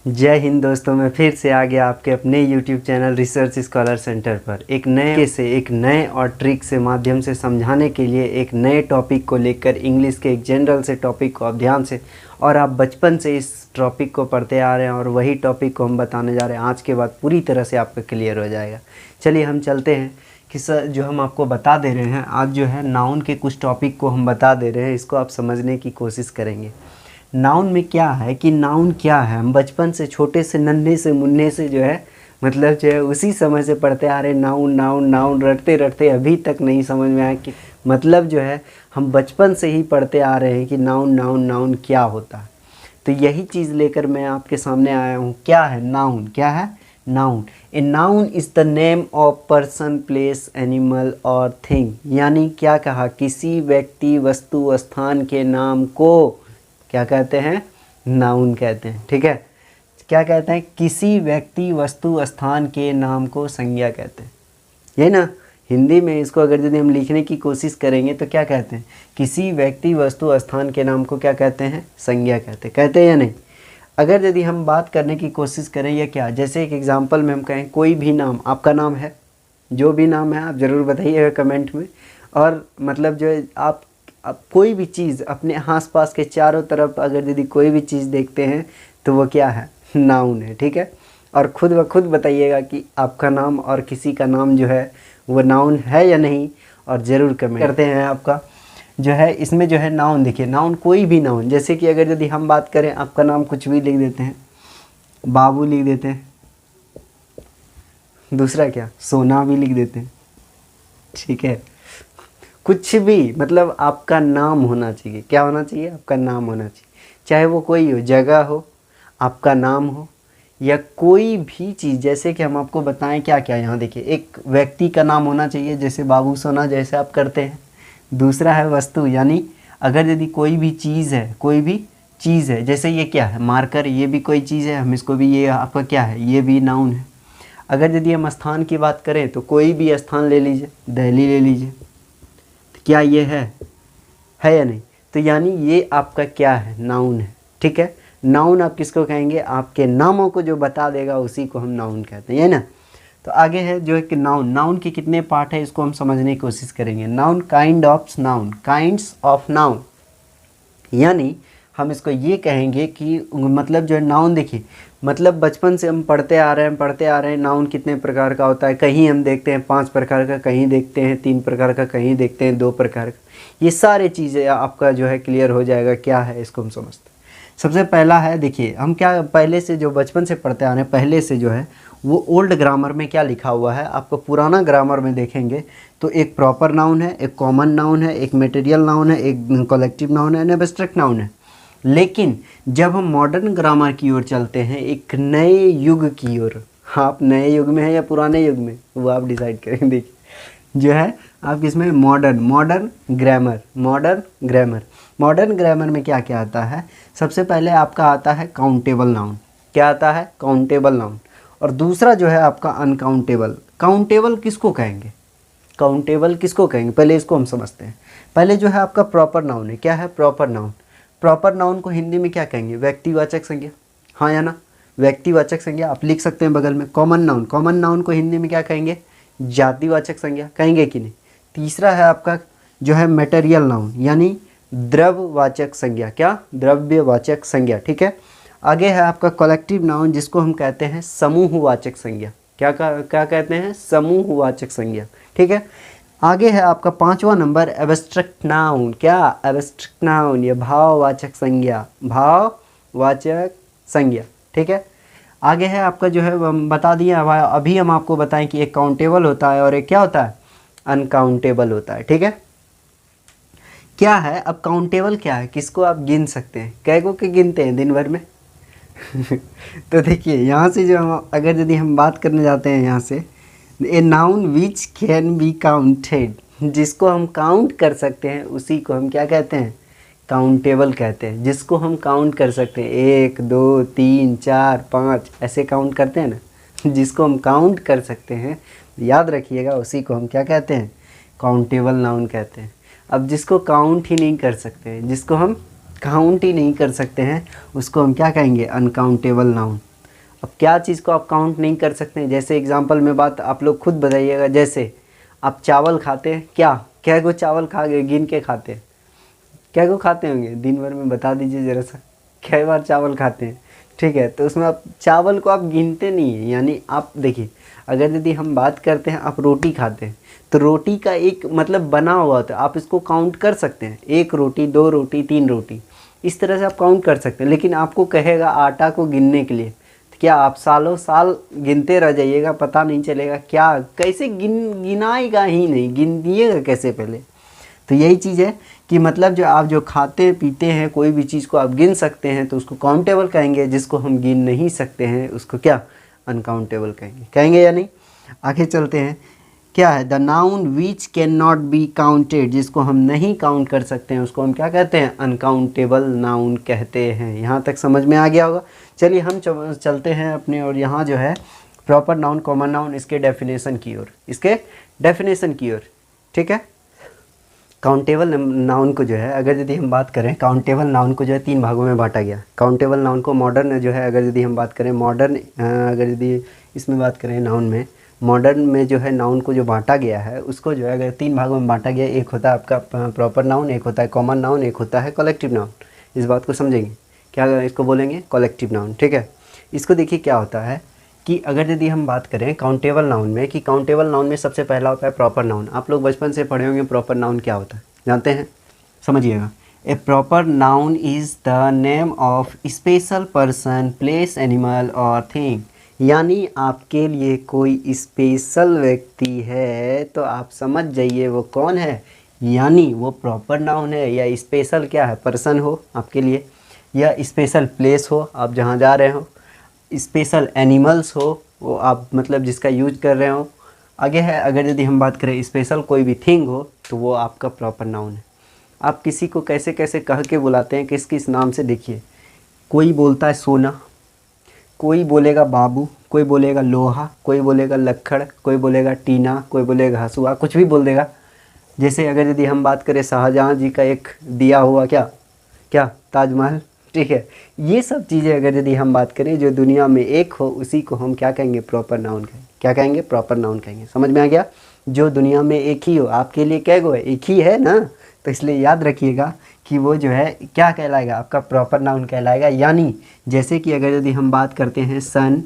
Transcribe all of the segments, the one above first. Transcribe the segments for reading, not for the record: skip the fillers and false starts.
जय हिंद दोस्तों, मैं फिर से आ गया आपके अपने YouTube channel research scholar centre पर एक नए और ट्रिक से माध्यम से समझाने के लिए एक नए टॉपिक को लेकर इंग्लिश के एक जनरल से टॉपिक को आप ध्यान से और आप बचपन से इस टॉपिक को पढ़ते आ रहे हैं और वही टॉपिक को हम बताने जा रहे हैं। आज के बाद पूरी तरह से आपका क्लियर हो जाएगा। चलिए हम चलते हैं कि सर जो हम आपको बता दे रहे हैं आज जो है नाउन के कुछ टॉपिक को हम बता दे रहे हैं, इसको आप समझने की कोशिश करेंगे। नाउन में क्या है कि नाउन क्या है, हम बचपन से छोटे से नन्हे से मुन्ने से जो है मतलब जो है उसी समय से पढ़ते आ रहे नाउन नाउन नाउन रटते रटते अभी तक नहीं समझ में आया कि मतलब जो है हम बचपन से ही पढ़ते आ रहे हैं कि नाउन नाउन नाउन क्या होता है। तो यही चीज़ लेकर मैं आपके सामने आया हूँ। क्या है नाउन? क्या है noun? A noun is the name of person, place, animal और थिंग। यानी क्या कहा, किसी व्यक्ति, वस्तु, स्थान के नाम को क्या कहते हैं? नाउन कहते हैं। ठीक है, क्या कहते हैं? किसी व्यक्ति, वस्तु, स्थान के नाम को संज्ञा कहते हैं। ये ना हिंदी में इसको अगर यदि हम लिखने की कोशिश करेंगे तो क्या कहते हैं? किसी व्यक्ति, वस्तु, स्थान के नाम को क्या कहते हैं? संज्ञा कहते हैं या नहीं? अगर यदि हम बात करने की कोशिश करें या क्या, जैसे एक एग्जांपल में हम कहें कोई भी नाम, आपका नाम है, जो भी नाम है आप ज़रूर बताइएगा कमेंट में। और मतलब जो है आप कोई भी चीज़ अपने आसपास के चारों तरफ अगर यदि कोई भी चीज़ देखते हैं तो वो क्या है? नाउन है। ठीक है, और खुद ब खुद बताइएगा कि आपका नाम और किसी का नाम जो है वो नाउन है या नहीं, और ज़रूर कमेंट करते हैं। आपका जो है इसमें जो है नाउन, देखिए नाउन कोई भी नाउन, जैसे कि अगर यदि हम बात करें आपका नाम कुछ भी लिख देते हैं, बाबू लिख देते हैं, दूसरा क्या सोना भी लिख देते हैं। ठीक है, कुछ भी मतलब आपका नाम होना चाहिए। क्या होना चाहिए? आपका नाम होना चाहिए। चाहे वो कोई हो, जगह हो, आपका नाम हो, या कोई भी चीज़। जैसे कि हम आपको बताएं क्या क्या, यहाँ देखिए एक व्यक्ति का नाम होना चाहिए, जैसे बाबू सोना जैसे आप करते हैं। दूसरा है वस्तु, यानी अगर यदि कोई भी चीज़ है, कोई भी चीज़ है, जैसे ये क्या है मार्कर, ये भी कोई चीज़ है, हम इसको भी, ये आपका क्या है, ये भी नाउन है। अगर यदि हम स्थान की बात करें तो कोई भी स्थान ले लीजिए, दिल्ली ले लीजिए, क्या ये है या नहीं? तो यानी ये आपका क्या है? नाउन है। ठीक है, नाउन आप किसको कहेंगे? आपके नामों को जो बता देगा उसी को हम नाउन कहते हैं, है ना। तो आगे है जो है कि नाउन, नाउन के कितने पार्ट है इसको हम समझने की कोशिश करेंगे। Noun, kind of noun, kinds of noun, यानी हम इसको ये कहेंगे कि मतलब जो है नाउन, देखिए मतलब बचपन से हम पढ़ते आ रहे हैं नाउन कितने प्रकार का होता है। कहीं हम देखते हैं 5 प्रकार का, कहीं देखते हैं 3 प्रकार का, कहीं देखते हैं 2 प्रकार का। ये सारे चीज़ें आपका जो है क्लियर हो जाएगा क्या है, इसको हम समझते हैं। सबसे पहला है, देखिए हम क्या पहले से जो बचपन से पढ़ते आ रहे हैं, पहले से जो है वो ओल्ड ग्रामर में क्या लिखा हुआ है, आपको पुराना ग्रामर में देखेंगे तो एक प्रॉपर नाउन है, एक कॉमन नाउन है, एक मटेरियल नाउन है, एक कलेक्टिव नाउन है, एब्स्ट्रैक्ट नाउन है। लेकिन जब हम मॉडर्न ग्रामर की ओर चलते हैं, एक नए युग की ओर, आप नए युग में हैं या पुराने युग में वो आप डिसाइड करें। देखिए जो है आप इसमें मॉडर्न ग्रामर में क्या क्या आता है? सबसे पहले आपका आता है काउंटेबल नाउन। क्या आता है? Countable noun. और दूसरा जो है आपका अनकाउंटेबल। काउंटेबल किसको कहेंगे? काउंटेबल किसको कहेंगे पहले इसको हम समझते हैं। पहले जो है आपका प्रॉपर नाउन है। क्या है? Proper noun. प्रॉपर नाउन को हिंदी में क्या कहेंगे? व्यक्तिवाचक संज्ञा, हाँ या ना? व्यक्तिवाचक संज्ञा आप लिख सकते हैं बगल में। कॉमन नाउन को हिंदी में क्या कहेंगे? जातिवाचक संज्ञा, कहेंगे कि नहीं? तीसरा है आपका जो है मटेरियल नाउन, यानी द्रव्यवाचक संज्ञा। क्या? द्रव्यवाचक संज्ञा। ठीक है, आगे है आपका कलेक्टिव नाउन, जिसको हम कहते हैं समूहवाचक संज्ञा। क्या कहते हैं? समूहवाचक संज्ञा। ठीक है, आगे है आपका 5वां नंबर एब्स्ट्रैक्ट नाउन। क्या? एब्स्ट्रैक्ट नाउन, ये भाववाचक संज्ञा। ठीक है, आगे है आपका जो है हम बता दिए, अभी हम आपको बताएं कि एक काउंटेबल होता है और एक क्या होता है? अनकाउंटेबल होता है। ठीक है, क्या है अब काउंटेबल? क्या है? किसको आप गिन सकते हैं? कैगो के गिनते हैं दिन भर में? तो देखिए यहाँ से जो हम अगर यदि हम बात करने जाते हैं यहाँ से, a noun which can be counted, जिसको हम काउंट कर सकते हैं उसी को हम क्या कहते हैं? काउंटेबल कहते हैं। जिसको हम काउंट कर सकते हैं, 1 2 3 4 5 ऐसे काउंट करते हैं ना, जिसको हम काउंट कर सकते हैं, याद रखिएगा उसी को हम क्या कहते हैं? काउंटेबल नाउन कहते हैं। अब जिसको काउंट ही नहीं कर सकते हैं, जिसको हम काउंट ही नहीं कर सकते हैं, उसको हम क्या कहेंगे? Uncountable noun. अब क्या चीज़ को आप काउंट नहीं कर सकते हैं, जैसे एग्जांपल में बात आप लोग खुद बताइएगा। जैसे आप चावल खाते हैं, क्या को चावल खा गए गिन के खाते हैं, क्या को खाते होंगे दिन भर में, बता दीजिए ज़रा सा, क्या बार चावल खाते हैं। ठीक है, तो उसमें आप चावल को आप गिनते नहीं हैं। यानी आप देखिए, अगर यदि हम बात करते हैं आप रोटी खाते हैं, तो रोटी का एक मतलब बना हुआ होता है, आप इसको काउंट कर सकते हैं, 1 रोटी 2 रोटी 3 रोटी, इस तरह से आप काउंट कर सकते हैं। लेकिन आपको कहेगा आटा को गिनने के लिए, तो क्या आप सालों साल गिनते रह जाइएगा, पता नहीं चलेगा क्या कैसे गिनाएगा ही नहीं, गिनिएगा कैसे पहले। तो यही चीज़ है कि मतलब जो आप जो खाते पीते हैं कोई भी चीज़ को आप गिन सकते हैं तो उसको काउंटेबल कहेंगे, जिसको हम गिन नहीं सकते हैं उसको क्या अनकाउंटेबल कहेंगे या नहीं। आगे चलते हैं, क्या है the noun which can not be counted, जिसको हम नहीं काउंट कर सकते हैं उसको हम क्या कहते हैं, अनकाउंटेबल नाउन कहते हैं। यहाँ तक समझ में आ गया होगा। चलिए हम चलते हैं अपने, और यहाँ जो है प्रॉपर नाउन कॉमन नाउन इसके डेफिनेशन की ओर, ठीक है। काउंटेबल नाउन को जो है अगर यदि हम बात करें, काउंटेबल नाउन को जो है 3 भागों में बांटा गया। काउंटेबल नाउन को मॉडर्न जो है, अगर यदि हम बात करें मॉडर्न, अगर यदि इसमें बात करें नाउन में, मॉडर्न में जो है नाउन को जो बांटा गया है उसको जो है अगर 3 भागों में बांटा गया, एक होता है आपका प्रॉपर नाउन, एक होता है कॉमन नाउन, एक होता है कलेक्टिव नाउन। इस बात को समझेंगे, क्या इसको बोलेंगे कलेक्टिव नाउन, ठीक है। इसको देखिए क्या होता है कि अगर यदि हम बात करें काउंटेबल नाउन में, कि काउंटेबल नाउन में सबसे पहला होता है प्रॉपर नाउन। आप लोग बचपन से पढ़े होंगे प्रॉपर नाउन क्या होता है, जानते हैं, समझिएगा। A proper noun is the name of special person, place, animal और थिंग। यानी आपके लिए कोई स्पेशल व्यक्ति है तो आप समझ जाइए वो कौन है, यानी वो प्रॉपर नाउन है। या स्पेशल क्या है, पर्सन हो आपके लिए, या स्पेशल प्लेस हो आप जहाँ जा रहे हो, स्पेशल एनिमल्स हो वो आप मतलब जिसका यूज कर रहे हो। आगे है अगर यदि हम बात करें स्पेशल कोई भी थिंग हो तो वो आपका प्रॉपर नाउन है। आप किसी को कैसे कैसे कह के बुलाते हैं, किस किस नाम से, देखिए कोई बोलता है सोना, कोई बोलेगा बाबू, कोई बोलेगा लोहा, कोई बोलेगा लक्कड़, कोई बोलेगा टीना, कोई बोलेगा हसुआ, कुछ भी बोल देगा। जैसे अगर यदि हम बात करें शाहजहाँ जी का एक दिया हुआ क्या ताजमहल, ठीक है। ये सब चीज़ें अगर यदि हम बात करें जो दुनिया में एक हो उसी को हम क्या कहेंगे, प्रॉपर नाउन कहेंगे। क्या कहेंगे, प्रॉपर नाउन कहेंगे। समझ में आ गया, जो दुनिया में एक ही हो, आपके लिए क्या गो है, एक ही है ना, तो इसलिए याद रखिएगा कि वो जो है क्या कहलाएगा, आपका प्रॉपर नाउन कहलाएगा। यानी जैसे कि अगर यदि हम बात करते हैं सन,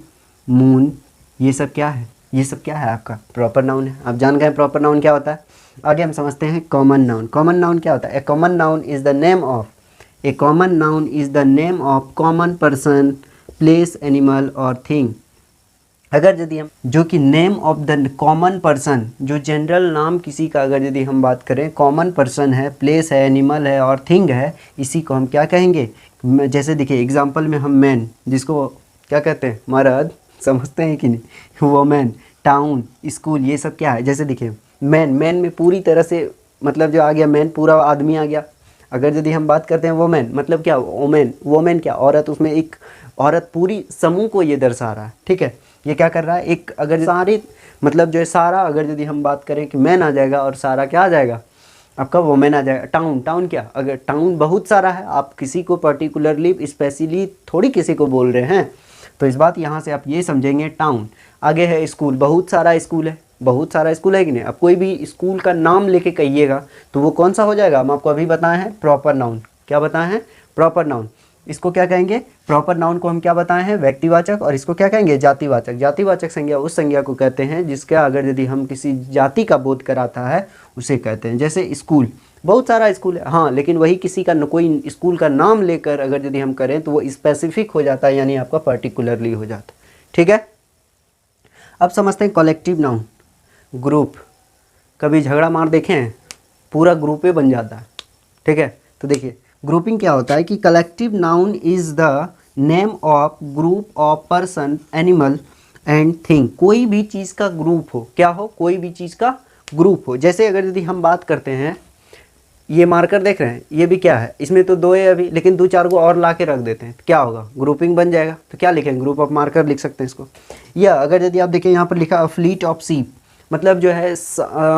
मून, ये सब क्या है, ये सब क्या है आपका प्रॉपर नाउन है। आप जान गए प्रॉपर नाउन क्या होता है। आगे हम समझते हैं कॉमन नाउन। कॉमन नाउन क्या होता है, a common noun is the name of, a common noun is the name of common person, place, animal और थिंग। अगर यदि हम जो कि name of the common person, जो जनरल नाम किसी का अगर यदि हम बात करें, कॉमन पर्सन है, प्लेस है, एनिमल है और थिंग है, इसी को हम क्या कहेंगे। जैसे देखिए एग्जांपल में हम मैन, जिसको क्या कहते हैं मर्द, समझते हैं कि नहीं, वोमेन, टाउन, स्कूल, ये सब क्या है। जैसे देखिए मैन में पूरी तरह से मतलब जो आ गया मैन, पूरा आदमी आ गया। अगर यदि हम बात करते हैं वोमेन, मतलब क्या, वोमेन क्या, औरत, उसमें एक औरत पूरी समूह को ये दर्शा रहा है, ठीक है। ये क्या कर रहा है, एक अगर सारे मतलब जो है सारा, अगर यदि हम बात करें कि मैन आ जाएगा और सारा क्या आ जाएगा, आपका वोमेन आ जाएगा। टाउन क्या, अगर टाउन बहुत सारा है, आप किसी को पर्टिकुलरली स्पेशली थोड़ी किसी को बोल रहे हैं, तो इस बात यहाँ से आप ये समझेंगे टाउन। आगे है स्कूल, बहुत सारा स्कूल है, बहुत सारा स्कूल है कि नहीं। अब कोई भी स्कूल का नाम लेके कहिएगा तो वो कौन सा हो जाएगा, हम आपको अभी बताए हैं प्रॉपर नाउन। क्या बताए हैं, प्रॉपर नाउन। इसको क्या कहेंगे, प्रॉपर नाउन को हम क्या बताए हैं, व्यक्तिवाचक, और इसको क्या कहेंगे, जातिवाचक। जातिवाचक संज्ञा उस संज्ञा को कहते हैं जिसका अगर यदि हम किसी जाति का बोध कराता है उसे कहते हैं। जैसे स्कूल, बहुत सारा स्कूल है, हाँ, लेकिन वही किसी का कोई स्कूल का नाम लेकर अगर यदि हम करें तो वो स्पेसिफिक हो जाता है, यानी आपका पर्टिकुलरली हो जाता है, ठीक है। अब समझते हैं कलेक्टिव नाउन, ग्रुप। कभी झगड़ा मार देखे हैं, पूरा ग्रुप ही बन जाता है, ठीक है। तो देखिए ग्रुपिंग क्या होता है कि collective noun is the name of group of person, animal and thing. कोई भी चीज़ का ग्रुप हो, क्या हो, कोई भी चीज़ का ग्रुप हो। जैसे अगर यदि हम बात करते हैं, ये मार्कर देख रहे हैं, ये भी क्या है, इसमें तो 2 है अभी, लेकिन 2-4 को और ला के रख देते हैं तो क्या होगा, ग्रुपिंग बन जाएगा। तो क्या लिखेंगे, ग्रुप ऑफ मार्कर लिख सकते हैं इसको। या अगर यदि आप देखें यहाँ पर लिखा फ्लीट ऑफ सीप, मतलब जो है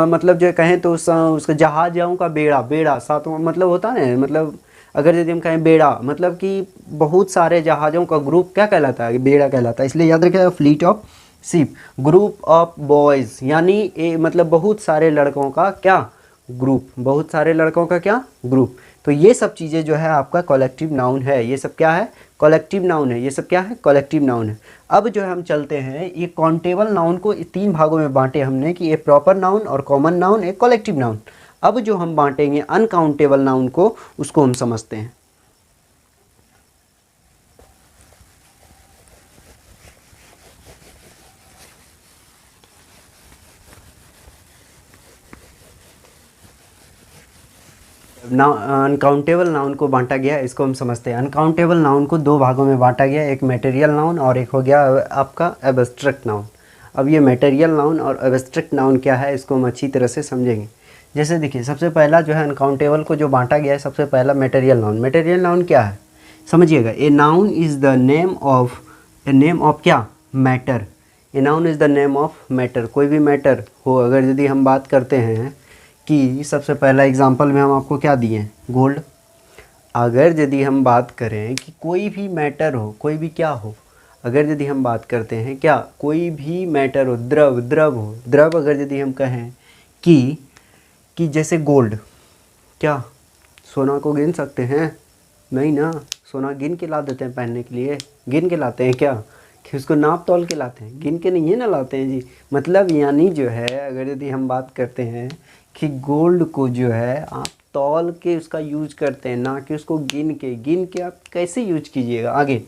मतलब जो कहें तो उसका जहाज़ों का बेड़ा, सातवां मतलब होता है ना, मतलब अगर यदि हम कहें बेड़ा, मतलब कि बहुत सारे जहाज़ों का ग्रुप क्या कहलाता है, बेड़ा कहलाता है। इसलिए याद रखिएगा fleet of ship, group of boys, यानी मतलब बहुत सारे लड़कों का क्या ग्रुप, बहुत सारे लड़कों का क्या ग्रुप। तो ये सब चीज़ें जो है आपका कलेक्टिव नाउन है, ये सब क्या है कलेक्टिव नाउन है, ये सब क्या है कलेक्टिव नाउन है। अब जो है हम चलते हैं, ये काउंटेबल नाउन को 3 भागों में बांटे हमने कि ये प्रॉपर नाउन और कॉमन नाउन, एक कलेक्टिव नाउन। अब जो हम बांटेंगे अनकाउंटेबल नाउन को, उसको हम समझते हैं। अनकाउंटेबल नाउन को बांटा गया, इसको हम समझते हैं। अनकाउंटेबल नाउन को 2 भागों में बांटा गया, एक मटेरियल नाउन और एक हो गया आपका एब्स्ट्रैक्ट नाउन। अब ये मटेरियल नाउन और एब्स्ट्रैक्ट नाउन क्या है, इसको हम अच्छी तरह से समझेंगे। जैसे देखिए, सबसे पहला जो है अनकाउंटेबल को जो बांटा गया है, सबसे पहला मटेरियल नाउन। मटेरियल नाउन क्या है समझिएगा, a noun is the name of क्या matter. A noun is the name of matter, कोई भी मैटर हो। अगर यदि हम बात करते हैं कि सबसे पहला एग्जांपल में हम आपको क्या दिए हैं, गोल्ड। अगर यदि हम बात करें कि कोई भी मैटर हो, कोई भी क्या हो, अगर यदि हम बात करते हैं क्या कोई भी मैटर हो, द्रव हो, द्रव अगर यदि हम कहें कि जैसे गोल्ड, क्या सोना को गिन सकते हैं? नहीं ना, सोना गिन के ला देते हैं पहनने के लिए, गिन के लाते हैं क्या कि उसको नाप तोल के लाते हैं, गिन के नहीं है ना लाते हैं जी। मतलब यानी जो है अगर यदि हम बात करते हैं कि गोल्ड को जो है आप तौल के उसका यूज करते हैं, ना कि उसको गिन के आप कैसे यूज कीजिएगा। आगे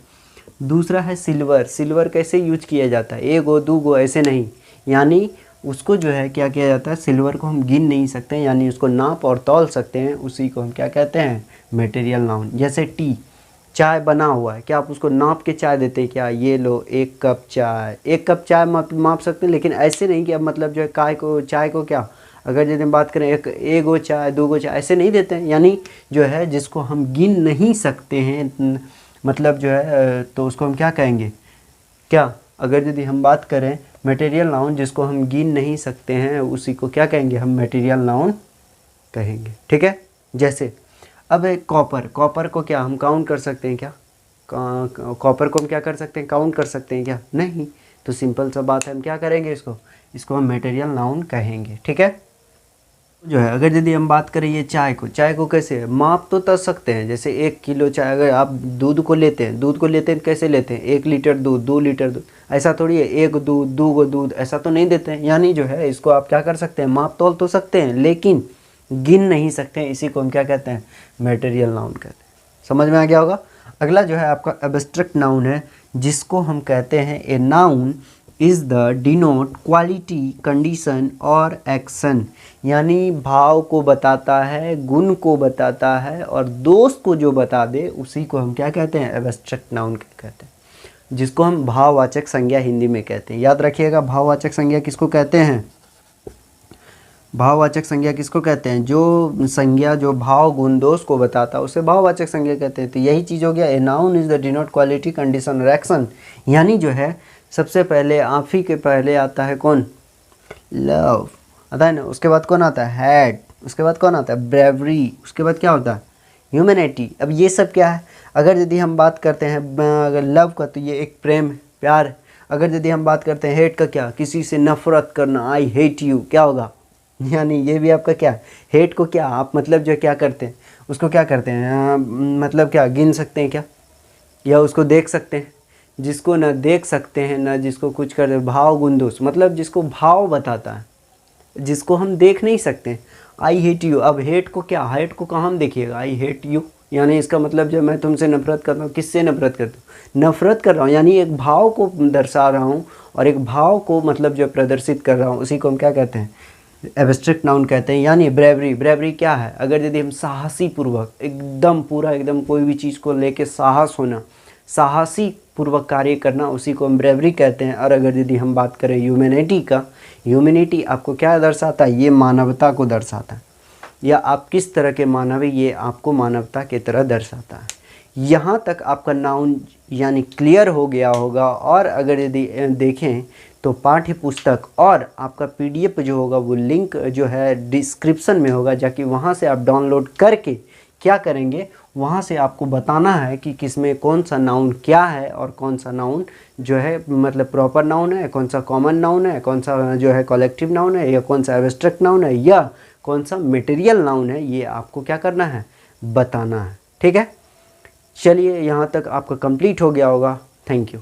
दूसरा है सिल्वर। सिल्वर कैसे यूज किया जाता है, 1 गो 2 गो ऐसे नहीं, यानी उसको जो है क्या किया जाता है, सिल्वर को हम गिन नहीं सकते, यानी उसको नाप और तौल सकते हैं, उसी को हम क्या कहते हैं मटेरियल नाउन। जैसे टी, चाय बना हुआ है, क्या आप उसको नाप के चाय देते हैं क्या, ये लो 1 कप चाय, 1 कप चाय माप सकते हैं, लेकिन ऐसे नहीं कि अब मतलब जो है चाय को क्या, अगर यदि हम बात करें 1 गो चाय 2 गो चाय ऐसे नहीं देते हैं, यानी जो है जिसको हम गिन नहीं सकते हैं, मतलब जो है तो उसको हम क्या कहेंगे, क्या अगर यदि हम बात करें मटेरियल नाउन जिसको हम गिन नहीं सकते हैं, उसी को क्या कहेंगे हम मटेरियल नाउन कहेंगे। ठीक है। जैसे अब एक कॉपर को क्या हम काउंट कर सकते हैं क्या, कॉपर को हम क्या कर सकते हैं, काउंट कर सकते हैं क्या, नहीं। तो सिंपल सा बात है, हम क्या करेंगे इसको हम मटेरियल नाउन कहेंगे। ठीक है। जो है अगर यदि हम बात करें ये चाय को कैसे माप तो कर सकते हैं, जैसे 1 किलो चाय, अगर आप दूध को लेते हैं कैसे लेते हैं, 1 लीटर दूध 2 लीटर दूध, ऐसा थोड़ी है 1 दूध 2 गो दूध, ऐसा तो नहीं देते हैं। यानी जो है इसको आप क्या कर सकते हैं, माप तोल तो सकते हैं लेकिन गिन नहीं सकते हैं, इसी को हम क्या कहते हैं मटेरियल नाउन कहते हैं। समझ में आ गया होगा। अगला जो है आपका एब्स्ट्रैक्ट नाउन है, जिसको हम कहते हैं ए noun is the denote quality condition और एक्शन, यानी भाव को बताता है, गुण को बताता है और दोष को जो बता दे उसी को हम क्या कहते हैं एब्स्ट्रैक्ट नाउन कहते हैं, जिसको हम भाववाचक संज्ञा हिंदी में कहते हैं। याद रखिएगा भाववाचक संज्ञा किसको कहते हैं, भाववाचक संज्ञा किसको कहते हैं, जो संज्ञा जो भाव गुण दोष को बताता है उसे भाववाचक संज्ञा कहते हैं। तो यही चीज़ हो गया ए noun is the denote quality condition और एक्शन, यानी जो है सबसे पहले आप ही के पहले आता है कौन, लव आता है ना, उसके बाद कौन आता है हैट, उसके बाद कौन आता है ब्रेवरी, उसके बाद क्या होता है ह्यूमैनिटी। अब ये सब क्या है, अगर यदि हम बात करते हैं अगर लव का तो ये एक प्रेम प्यार है। अगर यदि हम बात करते हैं हेट का, क्या किसी से नफरत करना, आई हेट यू, क्या होगा, यानी ये भी आपका क्या हेट को क्या आप मतलब जो क्या करते हैं उसको क्या करते हैं मतलब क्या गिन सकते हैं क्या, या उसको देख सकते हैं, जिसको न देख सकते हैं न जिसको कुछ कर, भाव गुण दोष मतलब जिसको भाव बताता है, जिसको हम देख नहीं सकते। आई हेट यू, अब हेट को क्या, हेट को कहाँ हम देखिएगा, आई हेट यू, यानी इसका मतलब जब मैं तुमसे नफरत कर रहा हूँ, किससे नफरत करता हूँ, नफरत कर रहा हूँ, यानी एक भाव को दर्शा रहा हूँ और एक भाव को मतलब जो प्रदर्शित कर रहा हूँ, उसी को हम क्या कहते हैं एब्स्ट्रैक्ट नाउन कहते हैं। यानी ब्रेवरी क्या है, अगर यदि हम साहसी पूर्वक एकदम पूरा एकदम कोई भी चीज़ को लेके साहस होना, साहसी पूर्वक कार्य करना, उसी को हम ब्रेवरी कहते हैं। और अगर यदि हम बात करें ह्यूमैनिटी का, ह्यूमैनिटी आपको क्या दर्शाता है, ये मानवता को दर्शाता है, या आप किस तरह के मानव है ये आपको मानवता की तरह दर्शाता है। यहाँ तक आपका नाउन यानी क्लियर हो गया होगा। और अगर यदि देखें तो पाठ्य पुस्तक और आपका PDF जो होगा वो लिंक जो है डिस्क्रिप्शन में होगा, जाकि वहाँ से आप डाउनलोड करके क्या करेंगे वहाँ से आपको बताना है कि किसमें कौन सा नाउन क्या है और कौन सा नाउन जो है मतलब प्रॉपर नाउन है, कौन सा कॉमन नाउन है, कौन सा जो है कलेक्टिव नाउन है, या कौन सा एब्स्ट्रैक्ट नाउन है, या कौन सा मटेरियल नाउन है। ये आपको क्या करना है, बताना है। ठीक है, चलिए यहाँ तक आपका कंप्लीट हो गया होगा। Thank you.